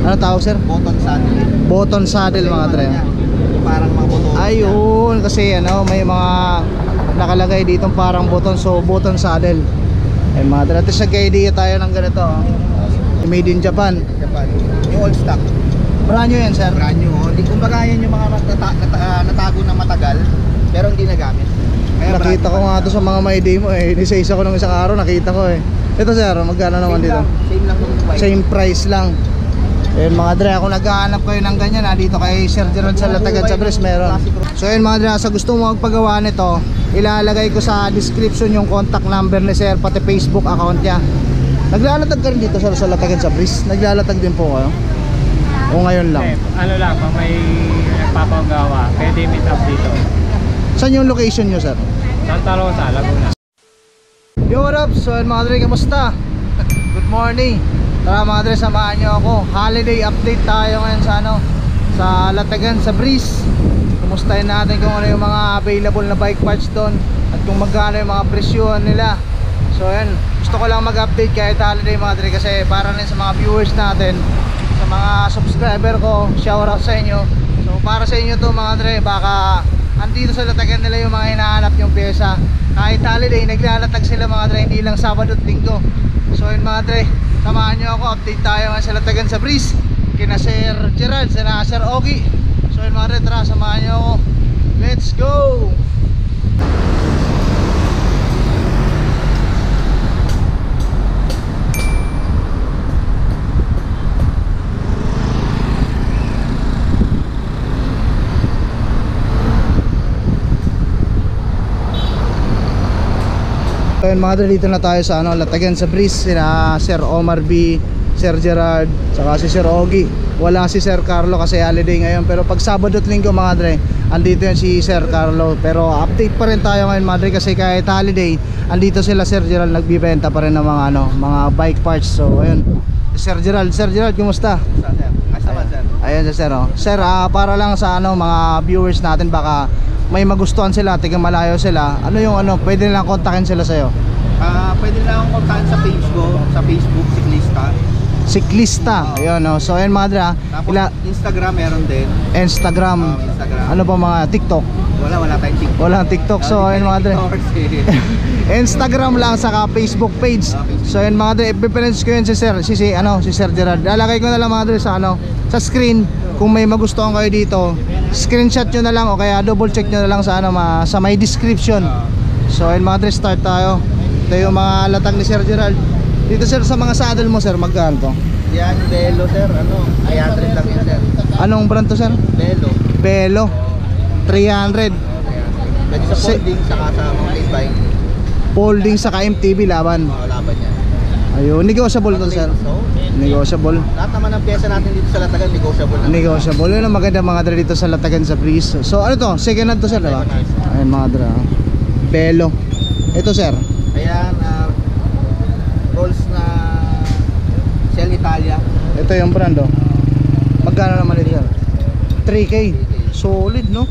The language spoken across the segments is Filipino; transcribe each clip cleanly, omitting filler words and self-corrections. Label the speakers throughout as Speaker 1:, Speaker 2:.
Speaker 1: Ano tawag sir?
Speaker 2: Button saddle.
Speaker 1: Button saddle mga dre.
Speaker 2: Parang mga button.
Speaker 1: Ayun, kasi ano, may mga nakalagay dito parang button, so button saddle. Ayun mga dre, at least nagka-idea tayo ng ganito. Made in Japan.
Speaker 2: Japan. Yung old stock.
Speaker 1: Brand new yan sir?
Speaker 2: Brand new. Hindi kumbaga yan yung mga natago na matagal pero hindi nagamit. Kaya
Speaker 1: Nakita ko nga ito sa mga may demo eh. Isa-isa ko ng isang araw, nakita ko eh. Ito sir, magkano naman dito?
Speaker 2: Same lang yung price.
Speaker 1: Same price lang. Ayun mga dre, kung naghahanap kayo ng ganyan dito kay Sir Gerald sa Latagan sa Bris meron. So ayun mga dre, sa gusto mo magpagawa nito, ilalagay ko sa description yung contact number ni Sir, pati Facebook account niya. Naglalatag ka rin dito sir sa Latagan sa Bris? Naglalatag din po kayo? O ngayon lang?
Speaker 3: Ano lang, pag may nagpapagawa, pwede meet up dito.
Speaker 1: Saan yung location nyo sir?
Speaker 3: Santa Rosa, Laguna.
Speaker 1: Yo, what up? So mga dre, kamusta? Good morning. Tara mga dre, samahan nyo ako. Holiday update tayo ngayon sa sa Latagan sa Bris. Kumustahin natin kung ano yung mga available na bike parts doon at kung magkano yung mga presyohan nila. So yan, gusto ko lang mag-update kahit holiday mga dre, kasi para rin sa mga viewers natin, sa mga subscriber ko, shout out sa inyo. So para sa inyo to mga dre, baka andito sa Latagan nila yung mga hinahanap yung pyesa. Kahit holiday, naglalatag sila mga dre, hindi lang Sabado at Linggo. So yun mga dre, samahan nyo ako, update tayo nga sa Latagan sa Bris kina Sir Gerald, sa Sir Ogie. So yun mga dre, tara, samahan nyo ako. Let's go! Ayun mga dre, dito na tayo sa Latagan sa Bris, sina Sir Omar B, Sir Gerald, saka si Sir Ogie. Wala si Sir Carlo kasi holiday ngayon, pero pag Sabado at Linggo mga dre, andito yan si Sir Carlo. Pero update pa rin tayo ngayon mga dre, kasi kahit holiday, andito sila Sir Gerald, nagbibenta pa rin ng mga mga bike parts. So ayun, Sir Gerald, kumusta? Ayun si Sir Sir, para lang sa mga viewers natin, baka may magustuhan sila, tiga malayo sila, ano yung pwede nilang kontakin sila sa'yo?
Speaker 2: Pwede na akong kontakin sa page ko, sa Facebook, Siklista.
Speaker 1: Ayun so ayun mga dre,
Speaker 2: tapos Instagram meron din.
Speaker 1: Instagram. Ano ba mga TikTok?
Speaker 2: Wala tayong TikTok.
Speaker 1: Walang TikTok, so ayun mga dre. Instagram lang, saka Facebook page. So ayun mga dre, i-preference ko yun si Sir, si Sir Gerald. Lalagay ko na lang mga dre sa sa screen. Kung may magustuhan kayo dito, screenshot nyo na lang, o kaya double check nyo na lang sa sa may description. So ayun mga dre, start tayo. Ito yung mga latag ni Sir Gerald. Dito sir, sa mga saddle mo sir, magkano to?
Speaker 2: Yan, Belo sir, 300 lang yan sir.
Speaker 1: Anong brand to sir? Belo 300.
Speaker 2: Pwede sa folding, saka sa mountain bike.
Speaker 1: Folding saka MTB laban.
Speaker 2: Laban yan.
Speaker 1: Ayun, negotiable to sir. Negotiable.
Speaker 2: Lahat naman ng pyesa natin dito sa Latagan, negotiable naman.
Speaker 1: Negotiable. Yun ang maganda mga dre dito sa Latagan sa Bris. So ano to? Second hand to sir, diba? Ayun mga dre. Belo. Ito sir.
Speaker 2: Ayan, Rolls na Shell Italia.
Speaker 1: Ito yung brand Magkano naman ito sir? 3K. Solid no?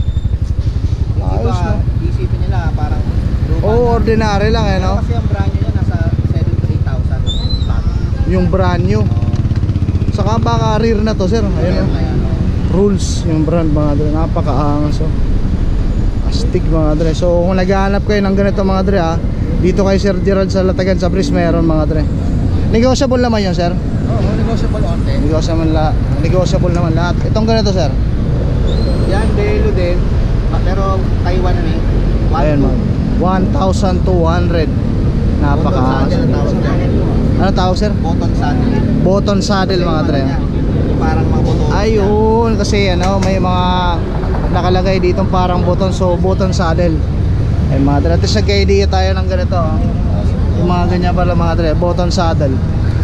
Speaker 1: Ayos no?
Speaker 2: Isipin nila parang
Speaker 1: ordinary lang
Speaker 2: Kasi ang brand nyo yan nasa 7,000
Speaker 1: yung brand new. Saka baka rear na to sir. Ayun Rules yung brand mga dre, napakaangas astig mga dre. So kung naghahanap kayo ng ganito mga dre dito kay Sir Gerald sa Latagan sa Bris meron mga dre. Negotiable naman yun sir?
Speaker 2: Oo, negotiable onte.
Speaker 1: Negotiable naman lahat. Itong ganito sir?
Speaker 2: Yan, Belo din, pero Taiwan na
Speaker 1: ayun 1,200. Napakaangas. Ano tawag sir? Button saddle mga dre.
Speaker 2: Parang mga button.
Speaker 1: Ayun, kasi may mga nakalagay dito parang button, so button saddle. Ay mga dre, at least nagka-idea tayo ng ganito yung mga ganyan pala mga dre, button saddle.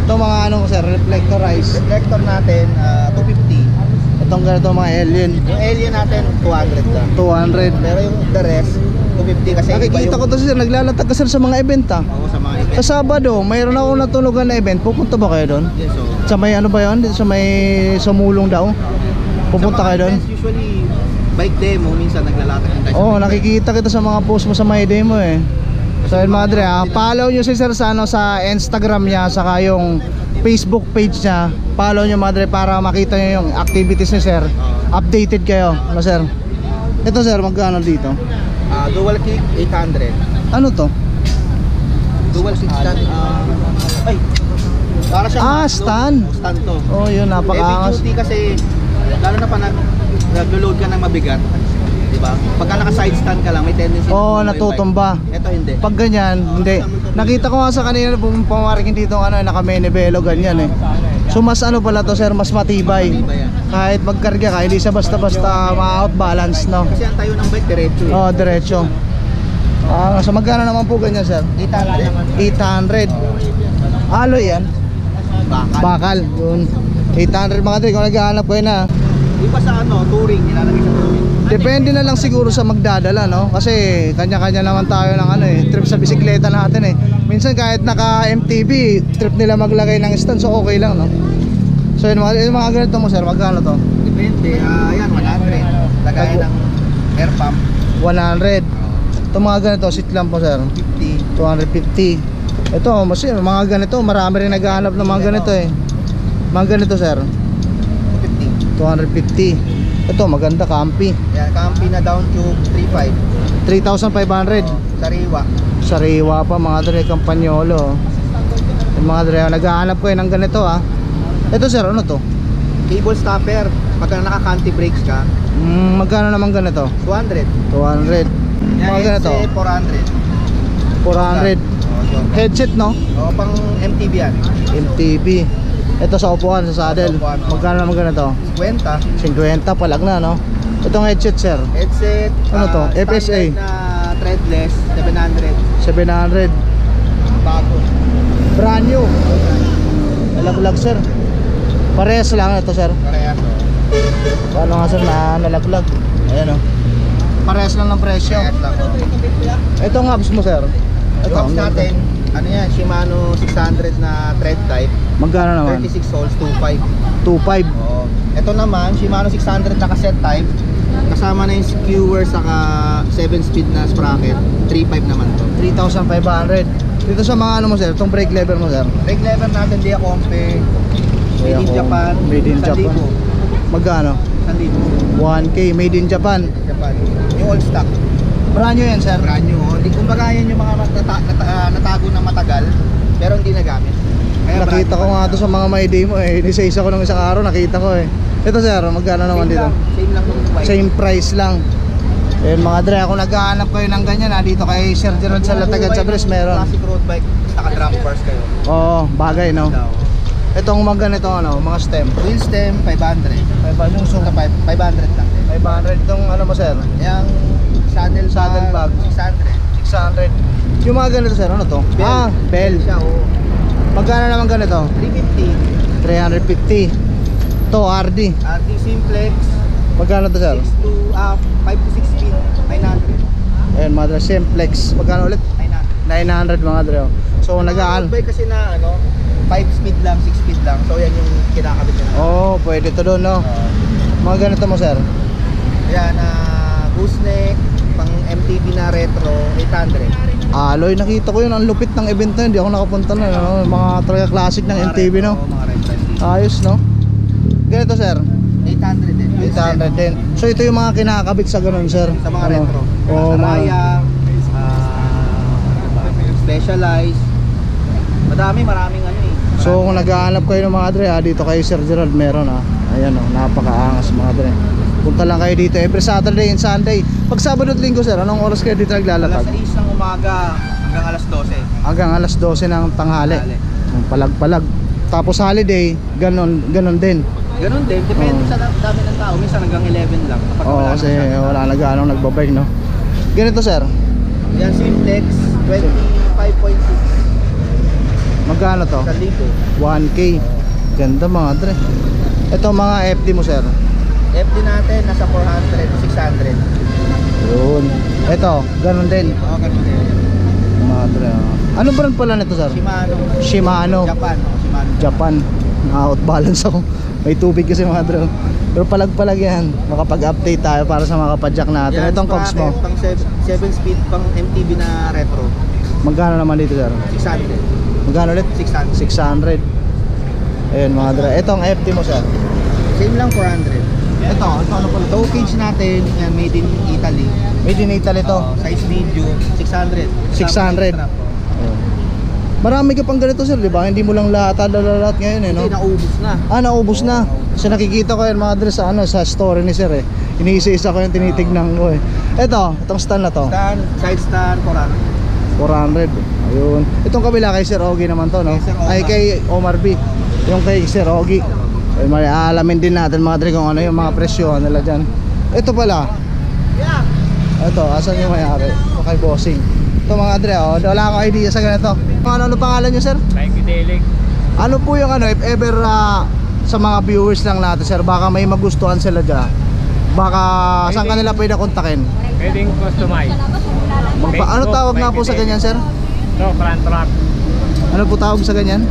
Speaker 1: Ito mga sir, reflectorized.
Speaker 2: Reflector natin 250.
Speaker 1: Itong ganito mga alien.
Speaker 2: Yung alien natin 200 lang.
Speaker 1: 200.
Speaker 2: Pero yung the rest 250 kasi
Speaker 1: nakikita ko to sir, naglalatag ka sir sa mga event
Speaker 2: Oo, sa mga event.
Speaker 1: Sa Sabado, mayroon ako natunugan na event. Pupunta ba kayo doon?
Speaker 2: Yes, so
Speaker 1: Sa may ba yun? Dito sa may sumulong daw? Pupunta kayo doon?
Speaker 2: Usually bike demo, minsan naglalatag ng tayo.
Speaker 1: Oo, nakikita kita sa mga post mo sa my demo So yun mga dre, follow nyo si sir sa sa Instagram niya, saka yung Facebook page niya. Follow nyo mga dre para makita nyo yung activities ni sir. Updated kayo, ano sir? Ito sir, magkano dito?
Speaker 2: Dual kick 800.
Speaker 1: Ano to?
Speaker 2: Dual kick stand. Ay. Para siyang
Speaker 1: Stand.
Speaker 2: stand to.
Speaker 1: Oh, yun,
Speaker 2: Heavy
Speaker 1: napakaangas.
Speaker 2: duty kasi lalo na pa naglo-load ka ng mabigat, 'di ba? Pagka naka-side stand ka lang, may tendency
Speaker 1: Oo,
Speaker 2: na
Speaker 1: natutumba.
Speaker 2: Ito hindi.
Speaker 1: Pag ganyan, hindi. Nakita ko nga sa kanina pumaparikin dito ano, naka-menebelo ganyan eh. So mas ano pala to sir, mas matibay.
Speaker 2: Iba yan.
Speaker 1: Kahit magkarga ka, hindi siya basta-basta ma-outbalance, no?
Speaker 2: Kasi ang tayo ng bike diretso eh.
Speaker 1: Oh, diretso. So magkano naman po ganyan sir?
Speaker 2: 800.
Speaker 1: 800. Alloy yan. Bakal. Yun. 800 mga dre, kung naghahanap kayo na.
Speaker 2: Iba sa touring, nilalagay sa touring.
Speaker 1: Depende na lang siguro sa magdadala, no? Kasi kanya-kanya naman tayo ng trip sa bisikleta natin eh. Minsan kahit naka MTB, trip nila maglagay ng stand, so okay lang, no? So yung mga ganito mo sir, magkano to?
Speaker 2: Depende, ayan 100. Lagay ng air pump
Speaker 1: 100. Ito mga ganito, seat lang po sir,
Speaker 2: 50.
Speaker 1: 250. Ito, mas yun, mga ganito, marami rin naghahanap ng mga ganito eh. Mga ganito sir,
Speaker 2: 50.
Speaker 1: 250. Ito, maganda, Campi.
Speaker 2: Yan, Campi na down to 3.5.
Speaker 1: 3,500.
Speaker 2: Sariwa.
Speaker 1: Sariwa pa mga dre, Campagnolo. Yung mga dre, naghahanap ko ng ganito ah. Ito sir, ano to?
Speaker 2: Cable stopper. Pagka naka-canty brakes ka,
Speaker 1: Magkano naman ganito?
Speaker 2: 200.
Speaker 1: 200.
Speaker 2: Yan,
Speaker 1: Mga ganito,
Speaker 2: 400.
Speaker 1: 400. Headset, no?
Speaker 2: O, pang MTB yan.
Speaker 1: MTB. Ito sa upuan, sa saddle.
Speaker 2: Sa upuan, oh.
Speaker 1: Magkano naman ganito?
Speaker 2: 50.
Speaker 1: 50, palag na, no? Itong headset sir,
Speaker 2: Headset.
Speaker 1: Ano to? FSA?
Speaker 2: Standard na threadless, 700.
Speaker 1: 700.
Speaker 2: Bago.
Speaker 1: Brand new. Nalaglag sir. Parehas lang ito sir.
Speaker 2: Parehas o.
Speaker 1: Paano nga sir na nalaglag? Ayan o. Parehas lang ng presyo.
Speaker 2: Parehas lang o.
Speaker 1: Itong hubs mo sir.
Speaker 2: Ito,
Speaker 1: ang ganda.
Speaker 2: natin, ano yan, Shimano 600 na thread type.
Speaker 1: Magkano naman?
Speaker 2: 36 holes, 2.5.
Speaker 1: 2.5.
Speaker 2: Oo. Ito naman, Shimano 600 na cassette type. Kasama na yung skewer saka 7 speed na sprocket. 3.5 naman to.
Speaker 1: 3,500. Dito sa mga ano mo sir, itong brake lever mo sir.
Speaker 2: Brake lever natin, Dia Compe. Made in Japan.
Speaker 1: Made in Japan. Magkano?
Speaker 2: 1,000.
Speaker 1: 1K, made in Japan.
Speaker 2: Japan. Yung old stock.
Speaker 1: Brand new yan sir.
Speaker 2: Brand new. Oh. Kumbaga yan yung mga natago na matagal pero hindi nagamit. Kaya
Speaker 1: Nakita ko nga ito sa mga may demo eh. Isa-isa ko nung isang araw, nakita ko eh. Ito sir, magkano naman dito?
Speaker 2: Same lang nung bike.
Speaker 1: Same price lang. Eh mga dre, kung naghahanap kayo ng ganyan ha, dito kay Sir Gerald sa Latagan sa Bres meron.
Speaker 2: Classic road bike, naka-drum bars kayo.
Speaker 1: Oo, bagay no. Itong mga ganito ano, mga stem.
Speaker 2: Wheel stem 500.
Speaker 1: 500 yung
Speaker 2: Ito 500 lang din.
Speaker 1: 500 itong ano mo sir?
Speaker 2: Yung saddle bag 600.
Speaker 1: 600. Yung mga ganito sir, ano to? Bell.
Speaker 2: Siya, oh.
Speaker 1: Magkano naman ganito?
Speaker 2: 350.
Speaker 1: 350. To RD.
Speaker 2: RD Simplex
Speaker 1: Magkano to sir?
Speaker 2: 5 to 6 speed 900.
Speaker 1: Ayun mga dre, Simplex. Magkano ulit?
Speaker 2: 900.
Speaker 1: 900 mga dre. So
Speaker 2: Road bike kasi na 5 speed lang, 6 speed lang. So yan yung kinakabit na.
Speaker 1: Oh, pwede to doon no. Mga ganito mo sir.
Speaker 2: Yan, gooseneck, pang MTB na retro, 800.
Speaker 1: Alloy, nakita ko yun, ang lupit ng event na yun. Hindi ako nakapunta na, no? Mga talaga classic ng MTV, no?
Speaker 2: Mga retro.
Speaker 1: Ayos, no? Ganito, sir?
Speaker 2: 800 din.
Speaker 1: 800 din. So, ito yung mga kinakabit sa ganun, sir?
Speaker 2: Sa mga retro.
Speaker 1: Oh,
Speaker 2: Saraya, Specialized. Maraming ano eh.
Speaker 1: So, kung naghahanap kayo ng mga dre, dito kay Sir Gerald meron, Ayan, napakaangas mga dre. Punta lang kayo dito every Saturday and Sunday. Pag Sabado at Linggo, sir, anong oras kayo dito naglalatag?
Speaker 2: Alas 6 ng umaga hanggang alas 12.
Speaker 1: Hanggang alas 12 ng tanghali. Ang palag-palag. Tapos holiday, ganun din.
Speaker 2: Ganun din, depende sa dami ng tao. Minsan hanggang 11 lang. Kapag
Speaker 1: Oo,
Speaker 2: wala
Speaker 1: kasi
Speaker 2: na
Speaker 1: wala na gaano nagbabike, no? Ganito, sir.
Speaker 2: yan, Simplex, 25.6.
Speaker 1: Magkano to?
Speaker 2: 1,000.
Speaker 1: 1K. Ganda mga dre. Ito mga FD mo, sir.
Speaker 2: FD natin, nasa 400 to 600.
Speaker 1: Yun. Ito, ganun din.
Speaker 2: Oo, ganun din.
Speaker 1: Mga dre. Anong brand pala nito, sir?
Speaker 2: Shimano.
Speaker 1: Shimano.
Speaker 2: Japan. Shimano.
Speaker 1: Japan. Na-outbalance ako. May tubig kasi mga dre. Pero palag-palag yan. Makapag-update tayo para sa mga kapadyak natin.
Speaker 2: Yan,
Speaker 1: Itong cogs mo.
Speaker 2: pang 7 speed, pang MTB na retro.
Speaker 1: Magkano naman dito, sir?
Speaker 2: 600.
Speaker 1: Magkano ulit?
Speaker 2: 600.
Speaker 1: 600. Ayun mga dre. Ito ang FT mo sir.
Speaker 2: Same lang 400. Ito ano pala? Toe cage natin, yan, made in Italy.
Speaker 1: Made in Italy to.
Speaker 2: Size medium, 600.
Speaker 1: 600.
Speaker 2: Strap po.
Speaker 1: Marami ka pang ganito sir, di ba? Hindi mo lang lahat ngayon eh, no?
Speaker 2: Hindi, naubos na.
Speaker 1: Naubos na. Kasi nakikita ko yan mga dre sa sa story ni sir eh. Iniisa-isa ko yung tinitignan ko eh. Itong stand na to.
Speaker 2: Stand, side stand,
Speaker 1: 400.
Speaker 2: 400.
Speaker 1: Ayun. Itong kabila kay Sir Ogie naman to, no?
Speaker 2: Kay Sir Omar.
Speaker 1: Ay kay Omar B. Yung kay Sir Ogie. Ay may alamin din natin mga dre kung ano yung mga presyo nila diyan. Ito pala. Ito, asan yung may-ari? Ito kay Bossing. Ito mga dre, wala akong idea sa ganito. Ano pangalan niyo, sir?
Speaker 3: Psychedelic.
Speaker 1: Ano po yung if ever sa mga viewers lang natin, sir, baka may magustuhan sila diyan. Baka saan kanila pwede kontakin?
Speaker 3: Pwedeng customize.
Speaker 1: Ano tawag nga po sa ganyan, sir?
Speaker 3: No, front rack.
Speaker 1: Ano po tawag sa ganyan?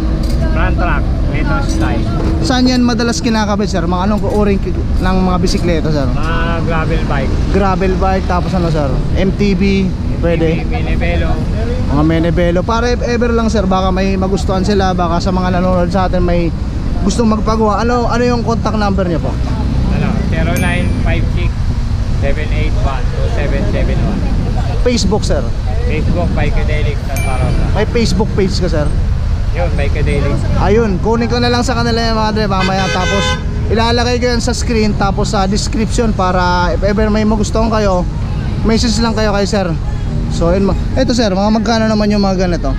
Speaker 3: Front rack. Metro style.
Speaker 1: Saan yan madalas kinakabit, sir? Mga anong uring ng mga bisikleta, sir?
Speaker 3: Mga gravel bike.
Speaker 1: Gravel bike, tapos ano, sir? MTB, pwede.
Speaker 3: Minibelo.
Speaker 1: Mga Menebelo. Para if ever lang, sir, baka may magustuhan sila. Baka sa mga nanonood sa atin may gustong magpagawa. Ano yung contact number niyo po?
Speaker 3: 0956 781 2771.
Speaker 1: Facebook, sir.
Speaker 3: Facebook, Psychedelic Santa Rosa.
Speaker 1: May Facebook page ka, sir?
Speaker 3: Yun, Psychedelic.
Speaker 1: Ayun, kunin ko na lang sa kanila yung mga dre mamaya. Tapos ilalagay ko yan sa screen, tapos sa description para if ever may magustuhan kayo, message lang kayo kay sir. So yun, eto sir, mga magkano naman yung mga ganito?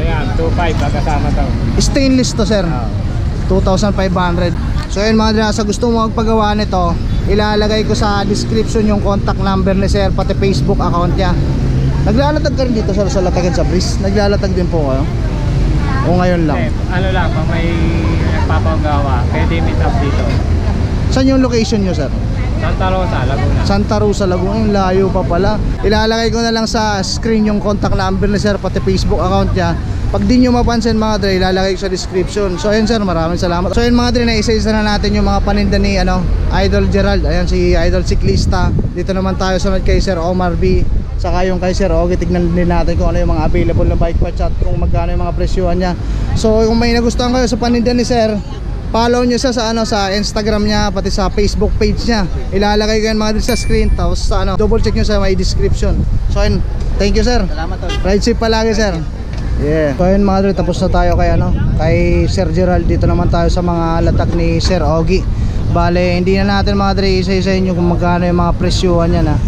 Speaker 3: Ayan, 2.5 kasama to.
Speaker 1: Stainless to sir, 2,500. So yun mga dre, sa gusto mo magpagawa nito, ilalagay ko sa description yung contact number ni sir, pati Facebook account niya. Naglalatag ka rin dito sir sa Latagan sa Breeze? Naglalatag din po kayo? O ngayon lang?
Speaker 3: Ano lang, pag may nagpapagawa, pwede meet up dito.
Speaker 1: Saan yung location nyo sir?
Speaker 3: Santa Rosa, Laguna.
Speaker 1: Santa Rosa, Laguna. Yung layo pa pala. Ilalagay ko na lang sa screen yung contact number ni sir, pati Facebook account niya. Pag di nyo mapansin mga dre, ilalagay ko sa description. So ayun sir, maraming salamat. So ayun mga dre, naisa-isa na natin yung mga paninda ni Idol Gerald. Ayan si Idol Siklista. Dito naman tayo sunod kay Sir Omar B. Saka yung kay Sir Ogie, tignan din natin kung ano yung mga available na bike patch at kung magkano yung mga presyuhan niya. So kung may nagustuhan kayo sa paninda ni Sir, follow nyo siya sa sa Instagram niya, pati sa Facebook page niya. Ilalagay ko yan mga dito sa screen, tapos sa double check nyo sa may description. So ayun, thank you sir.
Speaker 2: Salamat tol.
Speaker 1: Ride safe palagi sir. Yeah. So ayun mga dito, tapos na tayo kay Sir Gerald. Dito naman tayo sa mga latag ni Sir Ogie. Bale, hindi na natin mga dre isa-isa inyo kung magkano yung mga presyuhan niya na.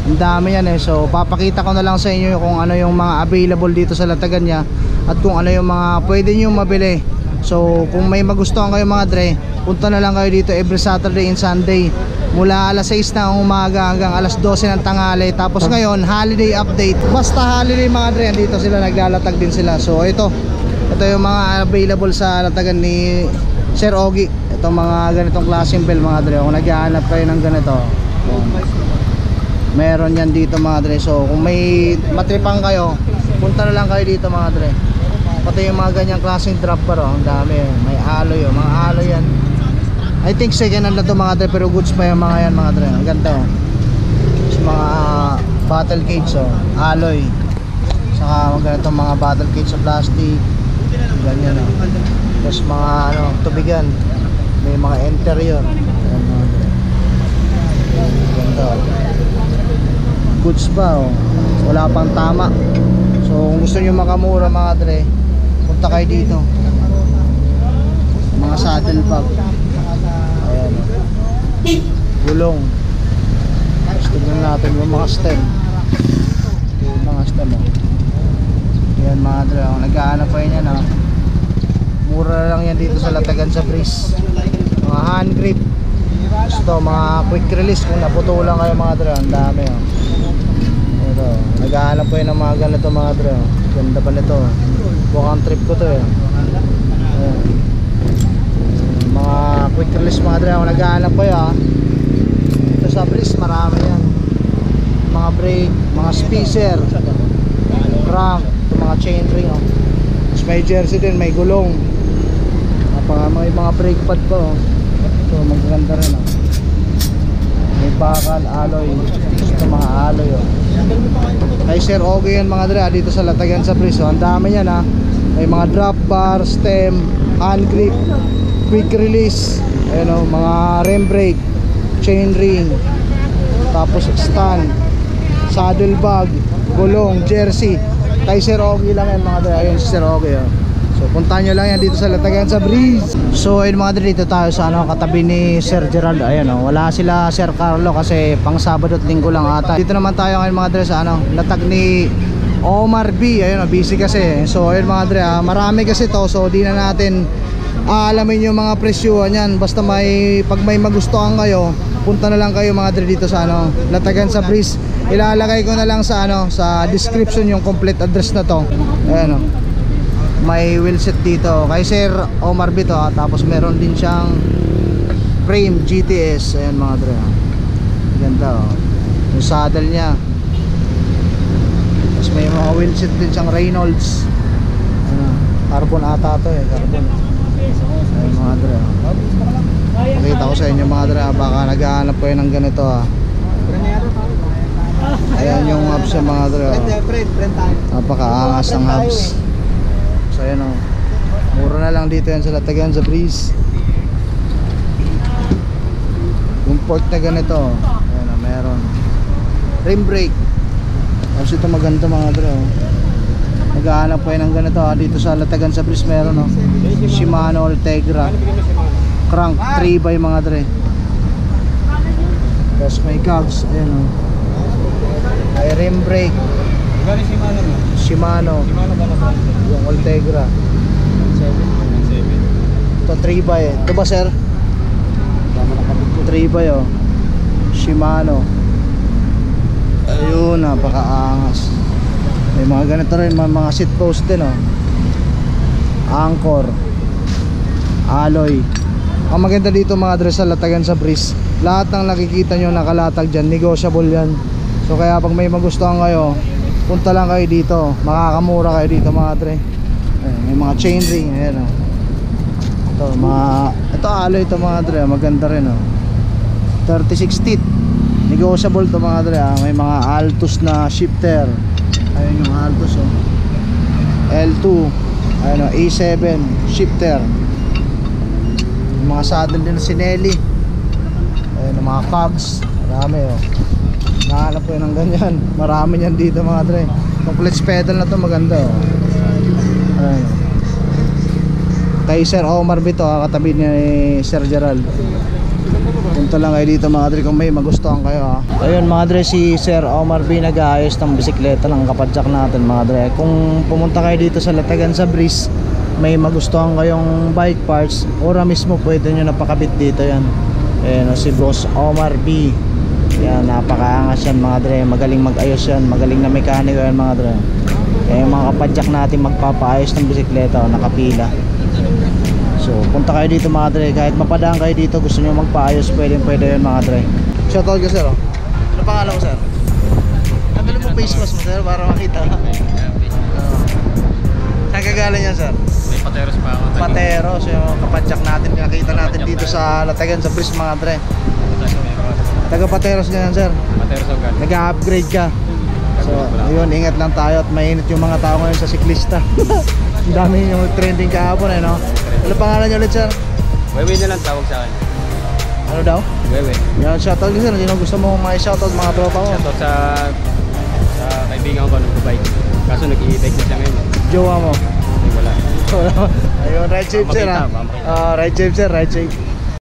Speaker 1: Ang dami yan eh. So papakita ko na lang sa inyo kung ano yung mga available dito sa latagan niya at kung ano yung mga pwede nyo mabili. So kung may magustuhan kayo mga dre, punta na lang kayo dito every Saturday and Sunday mula alas 6 ng umaga hanggang alas 12 ng tanghali. Tapos ngayon holiday update, basta holiday mga dre, dito sila naglalatag din sila. So ito yung mga available sa latagan ni Sir Ogie. Itong mga ganitong klaseng bell mga dre, kung naghahanap kayo ng ganito, meron yan dito mga dre. So kung may matripang kayo, punta na lang kayo dito mga dre. Pati yung mga ganyang klaseng drop bar, ang dami. May alloy, mga alloy yan. I think second hand na to mga dre, pero goods pa yung mga yan mga dre. Ang ganda so, mga battle cage, alloy. Saka ganito mga battle cage sa plastic, ganyan tapos mga tubigan, may mga interior. Ayan, mga dre. Ganda goods pa wala pang tama. So kung gusto nyo makamura mga dre, punta kayo dito. Mga saddle bag, ayan, gulong. Tapos tignan natin yung mga stem. Yung mga stem ayan mga dre, kung naghahanap kayo yan mura lang yan dito sa Latagan sa Breeze. Mga hand grip, gusto mga quick release kung naputulan kayo mga dre, ang dami ito, naghahanap ko yun ng mga ganito mga dre. Ganda pa nito, bukang trip ko to ayan. Mga quick release mga dre, kung naghahanap ko yun ito sa Breeze, marami yan. Mga brake, mga spacer, crank, ito mga chain ring tapos may jersey din, may gulong, may mga brake pad ko ito magaganda rin may bakal, alloy, ito mga alloy kay Sir Ogie yan mga dre dito sa Latagan sa Breeze. Ang dami yan May mga drop bar, stem, hand grip, quick release, ayun o, mga rem brake, chain ring, tapos stand, saddle bag, gulong, jersey. Kay Sir Ogie lang yan mga dre. Ayun si Sir Ogie oh. So puntahan nyo lang yan dito sa Latagan sa Breeze. So ayun mga dre, dito tayo sa katabi ni Sir Gerald. Ayun oh, wala sila Sir Carlo kasi pang Sabado at Linggo lang ata. Dito naman tayo ngayon mga dre sa latag ni Omar B. Ayun oh, busy kasi. So ayun mga dre, marami kasi to. So di na natin alamin yung mga presyuhan yan. Basta pag may magustuhan kayo, punta na lang kayo mga dre dito sa Latagan sa Breeze. Ilalagay ko na lang sa sa description yung complete address na to. Ayan o, may wheelset dito kay Sir Omar B to, tapos meron din siyang frame GTS. Ayan mga dre, ganda o, yung saddle nya. Tapos may mga wheelset din siyang Reynolds. Carbon ata to carbon. Ayan mga dre, pakita ko sa inyo mga dre, baka naghahanap kayo ng ganito Ayan yung hubs sa mga dre. Napakaangas ng hubs. So ayan o, mura na lang dito yan sa Latagan sa Breeze. Yung port na ganito, ayan o, meron rim brake. Tapos ito maganda mga dre o, naghahanap po yan ng ganito dito sa Latagan sa Breeze. Meron o, Shimano Ultegra crank 3x mga dre. Tapos may cogs, ayan o, may rim brake Shimano yung Ultegra 7. Ito 3x ito ba sir? 3x oh, Shimano. Ayun, napakaangas. May mga ganito rin, mga seat post din oh. Anchor, alloy. Ang maganda dito mga dre sa Latagan sa Breeze, lahat ng nakikita nyo nakalatag dyan, negotiable yan. So kaya pag may magustuhan kayo, punta lang kayo dito, makakamura kayo dito mga dre. Ayan, may mga chain ring, ayan oh. Ito alloy ito mga dre, maganda rin oh. 36 teeth, negotiable to mga dre May mga Altus na shifter. Ayun yung Altus oh. L2, ayun oh, A7 shifter. Yung mga saddle din na Sinelli. Ayun yung mga cogs, marami oh. Nahanap ko yun ng ganyan. Marami yan dito mga dre. Yung clutch pedal na to maganda oh. Ayun. Kay Sir Omar B to, katabi ni Sir Gerald. Punta lang kayo dito mga dre kung may magustuhan kayo Ayun mga dre, si Sir Omar B nag-aayos ng bisikleta ng kapadyak natin mga dre. Kung pumunta kayo dito sa Latagan sa Breeze, may magustuhan kayong bike parts, ora mismo pwede nyo napakabit dito yan. Ayun si Boss Omar B. Yan, napakaangas yan mga dre. Magaling mag-ayos yan, magaling na mekaniko yan mga dre. Kaya yung mga kapadyak natin magpapaayos ng bisikleta nakapila. So punta kayo dito mga dre, kahit mapadaan kayo dito, gusto nyo magpaayos, pwede yun mga dre. Shoutout ka sir oh. Ano pangalan mo sir? Nabili mo face mask mo sir para makita. Saan kagaling yan sir?
Speaker 3: May Pateros pa ako.
Speaker 1: Pateros, yung kapadyak natin, nakita natin dito sa Latagan sa Breeze mga dre. Taga Pateros ganyan sir.
Speaker 3: Pateros agad.
Speaker 1: Nag-upgrade ka. So ayun, ingat lang tayo at mainit yung mga tao ngayon sa siklista. Ang dami yung trending kahapon no? Ano pangalan nyo ulit sir?
Speaker 3: Wewe na lang tawag sa akin.
Speaker 1: Ano daw?
Speaker 3: Wewe.
Speaker 1: Yan, shoutout sir. Sino gusto mo shoutout mga tropa ko?
Speaker 3: Shoutout sa kaibigan ko nag-bike. Kaso nag-i-bike na siya ngayon.
Speaker 1: Jowa mo?
Speaker 3: Wala.
Speaker 1: Ayun, right shape sir ha?
Speaker 3: Pamakita.
Speaker 1: Right shape sir, right shape.